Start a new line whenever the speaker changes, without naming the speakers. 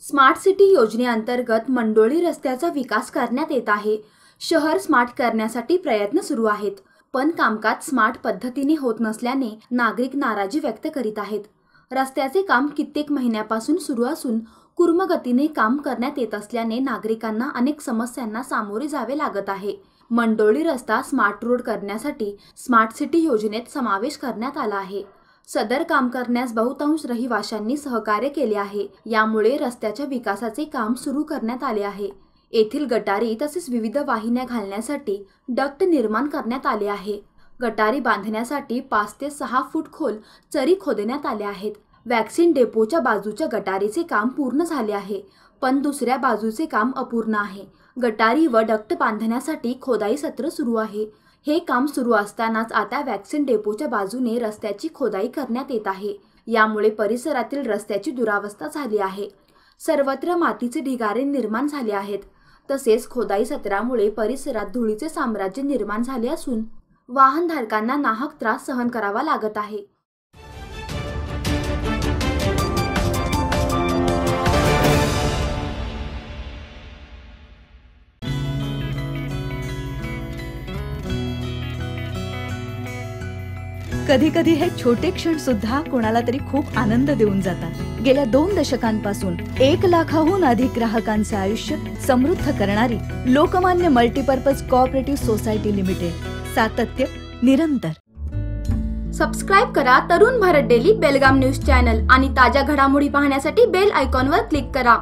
Smart city योजनेअंतर्गत मंडोळी रस्त्याचा विकास करण्यात येत आहे। शहर स्मार्ट करण्यासाठी प्रयत्न सुरू आहेत, पण कामकाज स्मार्ट पद्धतीने होत नसल्याने नागरिक नाराजी व्यक्त करीत आहेत। रस्त्याचे काम कित्येक महिन्यापासून सुरू असून कुर्मगतीने काम करण्यात येत असल्याने नागरिकांना अनेक समस्यांना सामोरे जावे लागत आहे। मंडोळी रस्ता स्मार्ट रोड करण्यासाठी स्मार्ट सिटी योजनेत समावेश करण्यात आला आहे। सदर काम करण्यास बहुतांश रहिवाशांनी सहकार्य केले आहे। यामुळे रस्त्याच्या विकासाचे काम सुरू करण्यात आले आहे। येथील गटारी तसेच विविध वाहिन्या घालण्यासाठी डक्ट निर्माण करण्यात आले आहे। गटारी बांधण्यासाठी 5 ते 6 फूट खोल चरी खोदण्यात आल्या आहेत। वॅक्सिन डेपोच्या बाजूच्या गटारीचे काम पूर्ण झाले आहे, पण दुसऱ्या बाजूचे काम अपूर्ण आहे। गटारी व डक्ट बांधण्यासाठी खोदाई सत्र सुरू आहे। हे काम सुरू असतानाच आता वॅक्सिन डेपोच्या बाजूने रस्त्याची खोदाई करण्यात येत आहे। यामुळे परिसरातील रस्त्याची दुरावस्था झाली आहे। सर्वत्र मातीचे ढिगारे निर्माण झाले आहेत। तसेच खोदाई सत्रामुळे परिसरात धुळीचे साम्राज्य निर्माण झाले असून वाहनधारकांना नाहक त्रास सहन करावा लागत आहे।
कधी कधी हे छोटे क्षण सुद्धा कोणाला तरी खूप आनंद देऊन जातात। गेल्या 2 दशकांपासून 1 लाखाहून अधिक ग्राहकांचे आयुष्य समृद्ध करणारी Lokmanya multipurpose cooperative society limited, सातत्य निरंतर।
सबस्क्राइब करा तरुण भारत डेली बेलगाम न्यूज चॅनल आणि ताज्या घडामोडी पाहण्यासाठी बेल आयकॉनवर क्लिक करा।